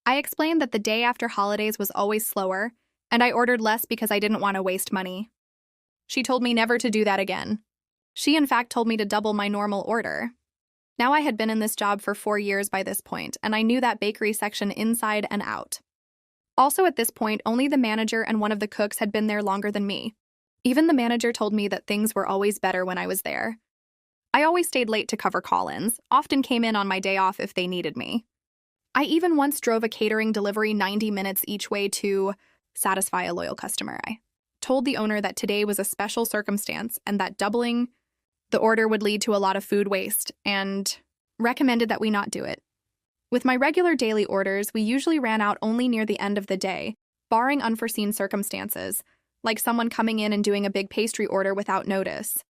I explained that the day after holidays was always slower, and I ordered less because I didn't want to waste money. She told me never to do that again. She, in fact, told me to double my normal order. Now I had been in this job for 4 years by this point, and I knew that bakery section inside and out. Also at this point, only the manager and one of the cooks had been there longer than me. Even the manager told me that things were always better when I was there. I always stayed late to cover call-ins, often came in on my day off if they needed me. I even once drove a catering delivery 90 minutes each way to satisfy a loyal customer. I told the owner that today was a special circumstance and that doubling the order would lead to a lot of food waste, and recommended that we not do it. With my regular daily orders, we usually ran out only near the end of the day, barring unforeseen circumstances, like someone coming in and doing a big pastry order without notice.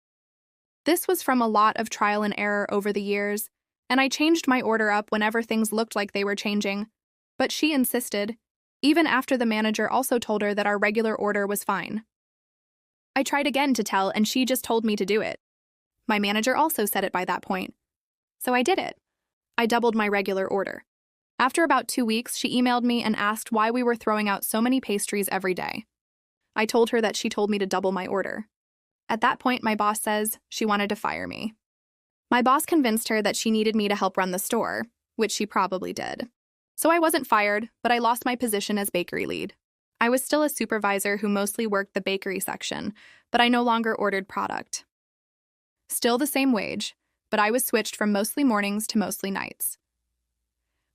This was from a lot of trial and error over the years, and I changed my order up whenever things looked like they were changing. But she insisted, even after the manager also told her that our regular order was fine. I tried again to tell, and she just told me to do it. My manager also said it by that point. So I did it. I doubled my regular order. After about 2 weeks, she emailed me and asked why we were throwing out so many pastries every day. I told her that she told me to double my order. At that point, my boss says she wanted to fire me. My boss convinced her that she needed me to help run the store, which she probably did. So I wasn't fired, but I lost my position as bakery lead. I was still a supervisor who mostly worked the bakery section, but I no longer ordered product. Still the same wage, but I was switched from mostly mornings to mostly nights.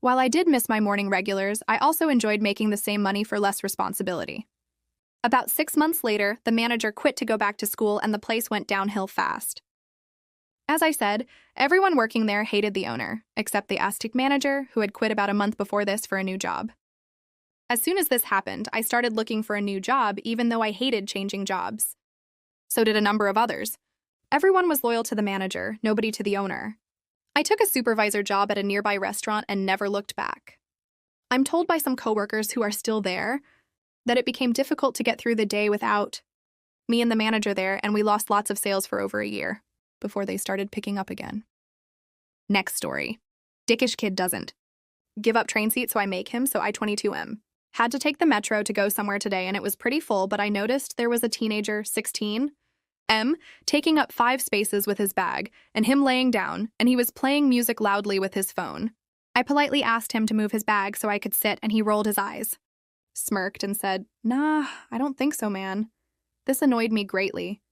While I did miss my morning regulars, I also enjoyed making the same money for less responsibility. About 6 months later, the manager quit to go back to school and the place went downhill fast. As I said, everyone working there hated the owner, except the Aztec manager, who had quit about a month before this for a new job. As soon as this happened, I started looking for a new job, even though I hated changing jobs. So did a number of others. Everyone was loyal to the manager, nobody to the owner. I took a supervisor job at a nearby restaurant and never looked back. I'm told by some coworkers who are still there that it became difficult to get through the day without me and the manager there, and we lost lots of sales for over a year before they started picking up again. Next story. Dickish kid doesn't give up train seat, so I make him, so I-22M. Had to take the metro to go somewhere today, and it was pretty full, but I noticed there was a teenager, 16, M, taking up 5 spaces with his bag, and him laying down, and he was playing music loudly with his phone. I politely asked him to move his bag so I could sit, and he rolled his eyes, smirked, and said, "Nah, I don't think so, man." This annoyed me greatly.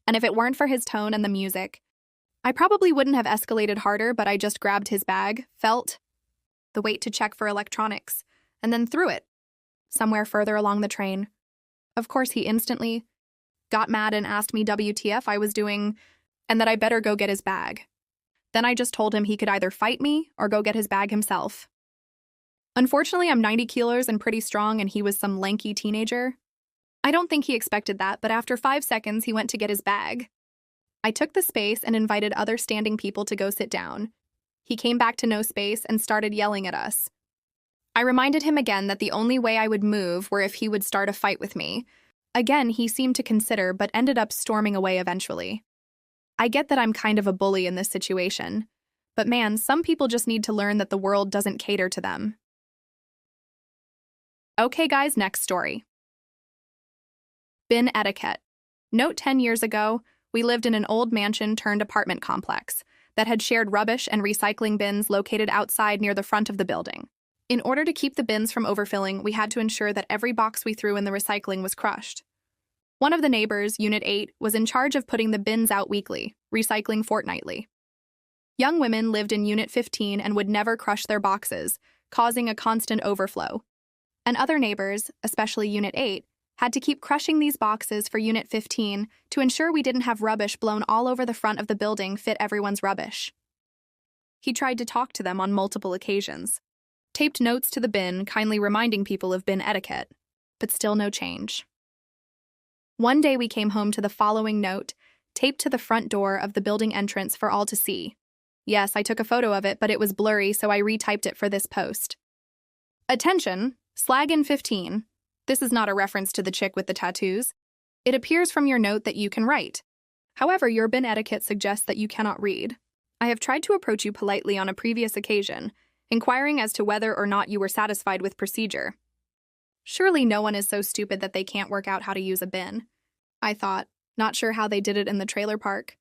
And if it weren't for his tone and the music, I probably wouldn't have escalated harder, but I just grabbed his bag, felt the weight to check for electronics, and then threw it somewhere further along the train. Of course, he instantly got mad and asked me WTF I was doing and that I better go get his bag. Then I just told him he could either fight me or go get his bag himself. Unfortunately, I'm 90 kilos and pretty strong, and he was some lanky teenager. I don't think he expected that, but after 5 seconds, he went to get his bag. I took the space and invited other standing people to go sit down. He came back to no space and started yelling at us. I reminded him again that the only way I would move were if he would start a fight with me. Again, he seemed to consider, but ended up storming away eventually. I get that I'm kind of a bully in this situation, but man, some people just need to learn that the world doesn't cater to them. Okay guys, next story. Bin etiquette. Note 10 years ago, we lived in an old mansion turned apartment complex that had shared rubbish and recycling bins located outside near the front of the building. In order to keep the bins from overfilling, we had to ensure that every box we threw in the recycling was crushed. One of the neighbors, Unit 8, was in charge of putting the bins out weekly, recycling fortnightly. Young women lived in Unit 15 and would never crush their boxes, causing a constant overflow. And other neighbors, especially Unit 8, had to keep crushing these boxes for Unit 15 to ensure we didn't have rubbish blown all over the front of the building fit everyone's rubbish. He tried to talk to them on multiple occasions, taped notes to the bin, kindly reminding people of bin etiquette, but still no change. One day we came home to the following note, taped to the front door of the building entrance for all to see. Yes, I took a photo of it, but it was blurry, so I retyped it for this post. Attention, slag in 15. This is not a reference to the chick with the tattoos. It appears from your note that you can write. However, your bin etiquette suggests that you cannot read. I have tried to approach you politely on a previous occasion, inquiring as to whether or not you were satisfied with procedure. Surely no one is so stupid that they can't work out how to use a bin, I thought, not sure how they did it in the trailer park.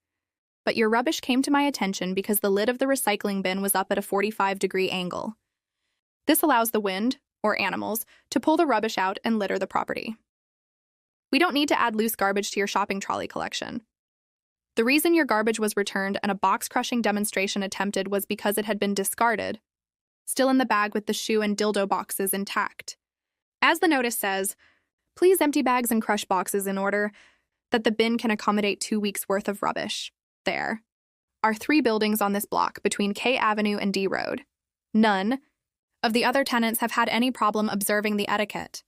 But your rubbish came to my attention because the lid of the recycling bin was up at a 45-degree angle. This allows the wind, or animals, to pull the rubbish out and litter the property. We don't need to add loose garbage to your shopping trolley collection. The reason your garbage was returned and a box-crushing demonstration attempted was because it had been discarded, still in the bag with the shoe and dildo boxes intact. As the notice says, please empty bags and crush boxes in order that the bin can accommodate 2 weeks' worth of rubbish. There are 3 buildings on this block between K Avenue and D Road. None of the other tenants have had any problem observing the etiquette.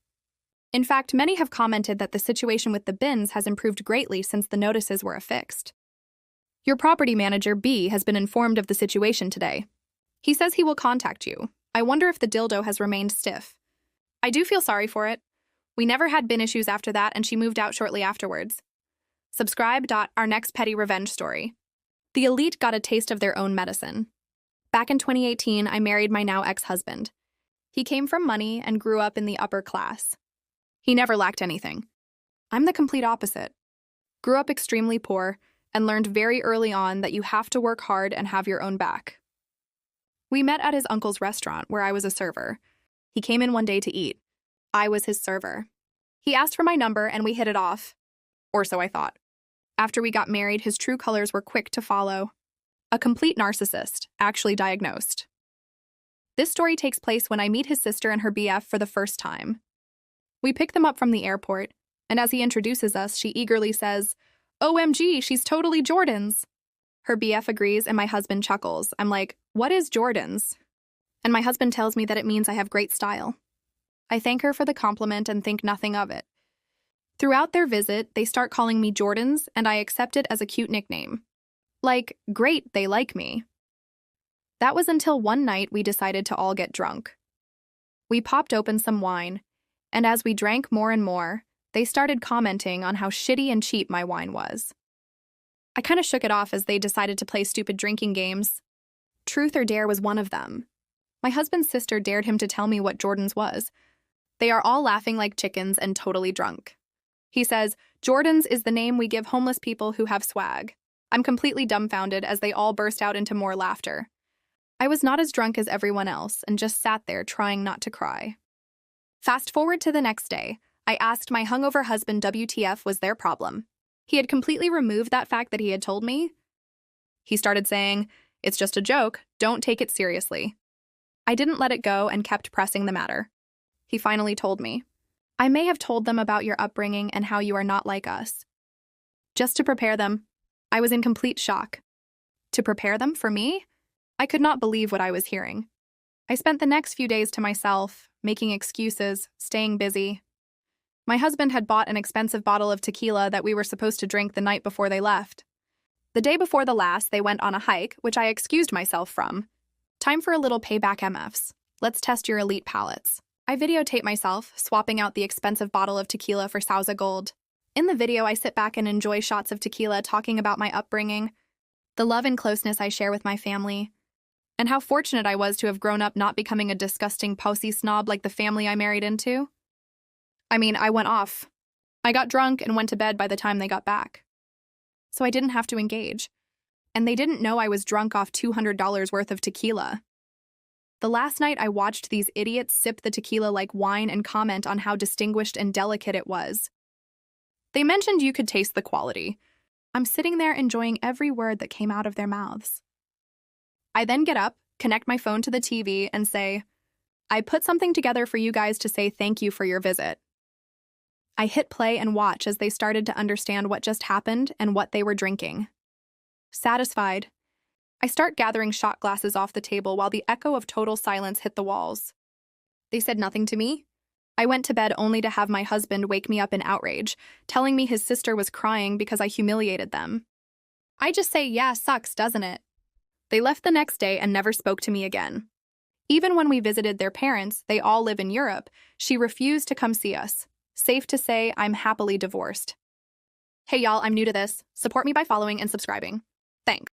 In fact, many have commented that the situation with the bins has improved greatly since the notices were affixed. Your property manager, B, has been informed of the situation today. He says he will contact you. I wonder if the dildo has remained stiff. I do feel sorry for it. We never had bin issues after that, and she moved out shortly afterwards. Subscribe. Our next petty revenge story. The elite got a taste of their own medicine. Back in 2018, I married my now ex-husband. He came from money and grew up in the upper class. He never lacked anything. I'm the complete opposite. Grew up extremely poor and learned very early on that you have to work hard and have your own back. We met at his uncle's restaurant where I was a server. He came in one day to eat. I was his server. He asked for my number and we hit it off. Or so I thought. After we got married, his true colors were quick to follow. A complete narcissist, actually diagnosed. This story takes place when I meet his sister and her BF for the first time. We pick them up from the airport, and as he introduces us, she eagerly says, "OMG, she's totally Jordan's." Her BF agrees and my husband chuckles. I'm like, "What is Jordan's?" And my husband tells me that it means I have great style. I thank her for the compliment and think nothing of it. Throughout their visit, they start calling me Jordan's, and I accept it as a cute nickname. Like, great, they like me. That was until one night we decided to all get drunk. We popped open some wine, and as we drank more and more, they started commenting on how shitty and cheap my wine was. I kind of shook it off as they decided to play stupid drinking games. Truth or Dare was one of them. My husband's sister dared him to tell me what Jordan's was. They are all laughing like chickens and totally drunk. He says, "Jordan's is the name we give homeless people who have swag." I'm completely dumbfounded as they all burst out into more laughter. I was not as drunk as everyone else and just sat there trying not to cry. Fast forward to the next day, I asked my hungover husband WTF was their problem. He had completely removed that fact that he had told me. He started saying, "It's just a joke, don't take it seriously." I didn't let it go and kept pressing the matter. He finally told me, "I may have told them about your upbringing and how you are not like us." Just to prepare them. I was in complete shock. To prepare them for me? I could not believe what I was hearing. I spent the next few days to myself, making excuses, staying busy. My husband had bought an expensive bottle of tequila that we were supposed to drink the night before they left. The day before the last, they went on a hike, which I excused myself from. Time for a little payback MFs. Let's test your elite palates. I videotape myself, swapping out the expensive bottle of tequila for Sauza Gold. In the video, I sit back and enjoy shots of tequila talking about my upbringing, the love and closeness I share with my family, and how fortunate I was to have grown up not becoming a disgusting posy snob like the family I married into. I went off. I got drunk and went to bed by the time they got back. So I didn't have to engage. And they didn't know I was drunk off $200 worth of tequila. The last night I watched these idiots sip the tequila like wine and comment on how distinguished and delicate it was. They mentioned you could taste the quality. I'm sitting there enjoying every word that came out of their mouths. I then get up, connect my phone to the TV, and say, "I put something together for you guys to say thank you for your visit." I hit play and watch as they started to understand what just happened and what they were drinking. Satisfied, I start gathering shot glasses off the table while the echo of total silence hit the walls. They said nothing to me. I went to bed only to have my husband wake me up in outrage, telling me his sister was crying because I humiliated them. I just say, "Yeah, sucks, doesn't it?" They left the next day and never spoke to me again. Even when we visited their parents, they all live in Europe, she refused to come see us. Safe to say, I'm happily divorced. Hey y'all, I'm new to this. Support me by following and subscribing. Thanks.